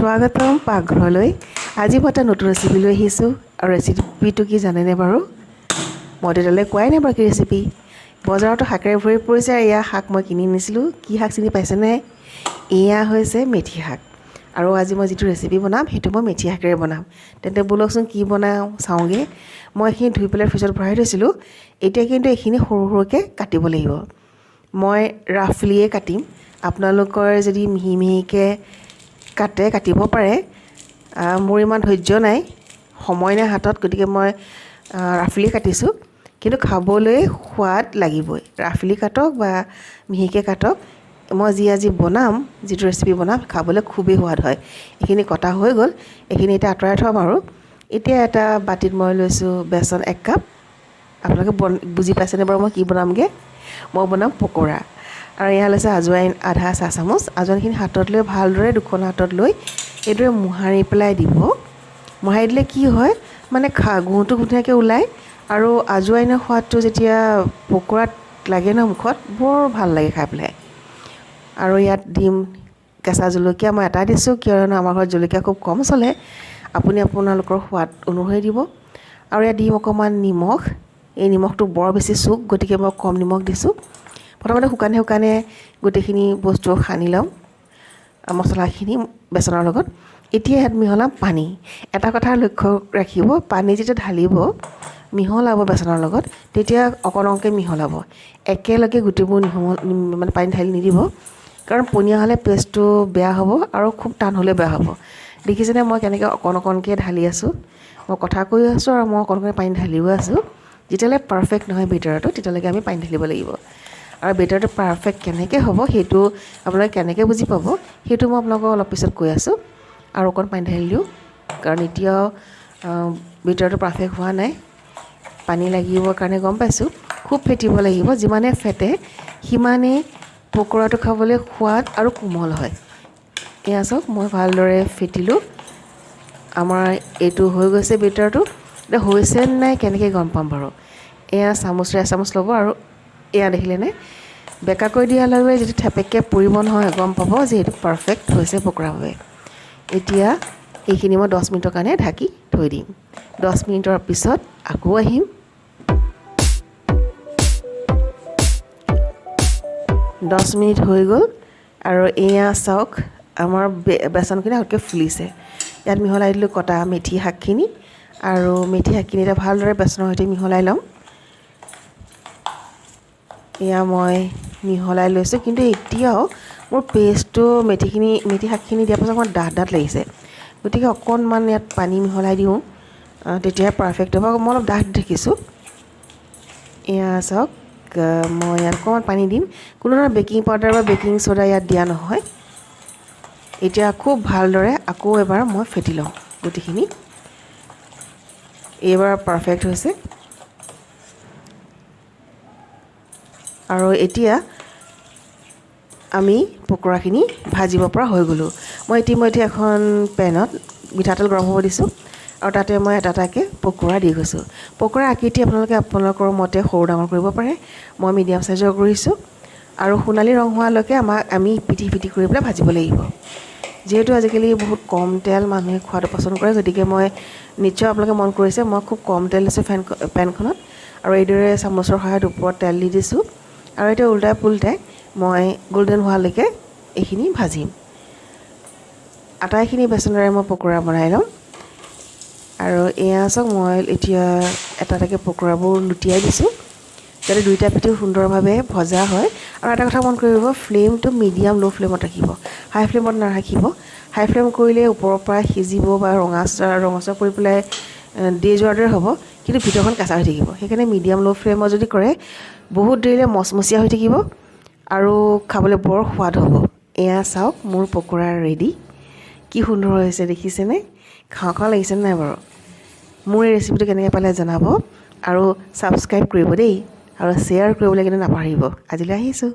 স্বাগতম পাকঘৰলৈ। আজি মই এটা নতুন ৰেচিপি লৈ আহিছোঁ আৰু ৰেচিপিটো কি জানেনে বাৰু? মই তেতিয়ালৈ কোৱাই নাই বাৰু কি ৰেচিপি। বজাৰতো শাকেৰে ভৰি পৰিছে আৰু এয়া শাক মই কিনি নিছিলোঁ। কি শাক চিনি পাইছেনে? এয়া হৈছে মেথি শাক। আৰু আজি মই যিটো ৰেচিপি বনাম সেইটো মই মেথি শাকেৰে বনাম। তেন্তে ব'লকচোন কি বনাওঁ চাওঁগৈ। মই এইখিনি ধুই পেলাই ফ্ৰিজত ভৰাই থৈছিলোঁ। এতিয়া কিন্তু এইখিনি সৰু সৰুকৈ কাটিব লাগিব। মই ৰাফলিয়ে কাটিম। আপোনালোকৰ যদি মিহি মিহিকৈ কাটিব পাৰে। মোৰ ইমান ধৈৰ্য নাই, সময় নাই হাতত, গতিকে মই ৰাফলি কাটিছোঁ। কিন্তু খাবলৈ সোৱাদ লাগিবই, ৰাফলি কাটক বা মিহিকৈ কাটক। মই আজি বনাম, যিটো ৰেচিপি বনাম খাবলৈ খুবেই সোৱাদ হয়। এইখিনি কটা হৈ গ'ল, এইখিনি এতিয়া আঁতৰাই থ'ম। আৰু এতিয়া এটা বাতিত মই লৈছোঁ বেচন 1 কাপ। আপোনালোকে বুজি পাইছেনে বাৰু মই কি বনামগৈ? মই বনাম পকৰা। আৰু এয়া লৈছে আজৱাইন আধা চাহ চামুচ। আজৱাইনখিনি হাতত লৈ ভালদৰে দুখন হাতত লৈ এইদৰে মোহাৰি পেলাই দিব। মোহাৰি দিলে কি হয়, মানে গোন্ধটো ধুনীয়াকৈ ওলায়। আৰু আজৱাইনৰ সোৱাদটো যেতিয়া পকৰাত লাগে ন মুখত, বৰ ভাল লাগে খাই পেলাই। আৰু ইয়াত দিম কেঁচা জলকীয়া। মই এটা দিছোঁ কিয়নো আমাৰ ঘৰত জলকীয়া খুব কম চলে। আপুনি আপোনালোকৰ সোৱাদ অনুসৰি দিব। আৰু ইয়াত দিম অকণমান নিমখ। এই নিমখটো বৰ বেছি চুক, গতিকে মই কম নিমখ দিছোঁ। প্ৰথমতে শুকানে গোটেইখিনি বস্তু সানি ল'ম, মছলাখিনি বেচনৰ লগত। এতিয়া ইয়াত মিহলাম পানী। এটা কথা লক্ষ্য ৰাখিব, পানী যেতিয়া ঢালিব মিহলাব বেচনৰ লগত, তেতিয়া অকণকৈ মিহলাব। একেলগে গোটেইবোৰ মানে পানী ঢালি নিদিব, কাৰণ পনীয়া হ'লে পেষ্টটো বেয়া হ'ব আৰু খুব টান হ'লে বেয়া হ'ব। দেখিছেনে মই কেনেকৈ অকণকৈ ঢালি আছোঁ? মই কথা কৈ আছোঁ আৰু মই অকণকৈ পানী ঢালিও আছোঁ। যেতিয়ালৈ পাৰফেক্ট নহয় বেটাৰটো, তেতিয়ালৈকে আমি পানী ঢালিব লাগিব। আৰু বেটাৰটো পাৰফেক্ট কেনেকৈ হ'ব সেইটো আপোনালোকে কেনেকৈ বুজি পাব, সেইটো মই আপোনালোকক অলপ পিছত কৈ আছোঁ। আৰু অকণ পানী ঢালি দিওঁ, কাৰণ এতিয়াও বেটাৰটো পাৰফেক্ট হোৱা নাই। পানী লাগিবৰ কাৰণে গম পাইছোঁ। খুব ফেটিব লাগিব, যিমানে ফেটে সিমানেই পকৰাটো খাবলৈ সোৱাদ আৰু কোমল হয়। এয়া চাওক, মই ভালদৰে ফেটিলোঁ। আমাৰ এইটো হৈ গৈছে বেটাৰটো। এতিয়া হৈছে নাই কেনেকৈ গম পাম বাৰু? এয়া চামুচৰে এচামুচ ল'ব আৰু এয়া দেখিলেনে বেকাকৈ দিয়াৰ লগে লগে যিটো থেপেককৈ পৰিব নহয়, গম পাব যে এইটো পাৰফেক্ট হৈছে পকৰা বাবে। এতিয়া এইখিনি মই 10 মিনিটৰ কাৰণে ঢাকি থৈ দিম। 10 মিনিটৰ পিছত আকৌ আহিম। 10 মিনিট হৈ গ'ল আৰু এয়া চাওক, আমাৰ বেচনখিনি আগতকৈ ফুলিছে। ইয়াত মিহলাই দিলোঁ কটা মেথি শাকখিনি। আৰু মেথি শাকখিনি এতিয়া ভালদৰে বেচনৰ সৈতে মিহলাই ল'ম। এয়া মই মিহলাই লৈছোঁ, কিন্তু এতিয়াও মোৰ পেষ্টটো মেথি শাকখিনি দিয়াৰ পাছত অকণমান ডাঠ লাগিছে। গতিকে অকণমান ইয়াত পানী মিহলাই দিওঁ, তেতিয়াহে পাৰফেক্ট হ'ব। মই অলপ ডাঠ দেখিছোঁ। এয়া চাওক, মই ইয়াত অকণমান পানী দিম। কোনো ধৰণৰ বেকিং পাউডাৰ বা বেকিং চ'ডা ইয়াত দিয়া নহয়। এতিয়া খুব ভালদৰে আকৌ এবাৰ মই ফেটি লওঁ গোটেইখিনি। এইবাৰ পাৰফেক্ট হৈছে। আৰু এতিয়া আমি পকৰাখিনি ভাজিব পৰা হৈ গ'লোঁ। মই ইতিমধ্যে এখন পেনত মিঠাতেল গৰম হ'ব দিছোঁ, আৰু তাতে মই এটা এটাকৈ পকৰা দি গৈছোঁ। পকৰা আকৃতি আপোনালোকৰ মতে সৰু ডাঙৰ কৰিব পাৰে। মই মিডিয়াম চাইজৰ কৰিছোঁ। আৰু সোণালী ৰং হোৱালৈকে আমি পিটি কৰি পেলাই ভাজিব লাগিব। যিহেতু আজিকালি বহুত কম তেল মানুহে খোৱাটো পচন্দ কৰে, গতিকে মই নিশ্চয় আপোনালোকে মন কৰিছে, মই খুব কম তেল দিছোঁ পেনখনত। আৰু এইদৰে চামুচৰ সহায়ত ওপৰত তেল দি দিছোঁ। আৰু এতিয়া উল্টাই পুল্টাই মই গোল্ডেন হোৱালৈকে এইখিনি ভাজিম। আটাইখিনি বেচনেৰে মই পকৰা বনাই ল'ম। আৰু এয়া চাওক, মই এতিয়া এটা এটাকৈ পকৰাবোৰ লুটিয়াই দিছোঁ, যাতে দুইটা পিঠিও সুন্দৰভাৱে ভজা হয়। আৰু এটা কথা মন কৰিব, ফ্লেমটো মিডিয়াম ল' ফ্লেমত ৰাখিব, হাই ফ্লেমত নাৰাখিব। হাই ফ্লেম কৰিলে ওপৰৰ পৰা সিজিব বা ৰঙচুৱা কৰি পেলাই দি যোৱাৰ দৰে হ'ব, কিন্তু ভিতৰখন কেঁচা হৈ থাকিব। সেইকাৰণে মিডিয়াম ল' ফ্লেমত যদি কৰে, বহুত দেৰিলৈ মচমচীয়া হৈ থাকিব আৰু খাবলৈ বৰ সোৱাদ হ'ব। এয়া চাওক, মোৰ পকৰা ৰেডি। কি সুন্দৰ হৈছে দেখিছেনে? খাওঁ লাগিছেনে নাই বাৰু? মোৰ এই ৰেচিপিটো কেনেকৈ পালে জনাব, আৰু ছাবস্ক্ৰাইব কৰিব দেই, আৰু শ্বেয়াৰ কৰিবলৈ কিন্তু নাপাহৰিব। আজিলৈ আহিছোঁ।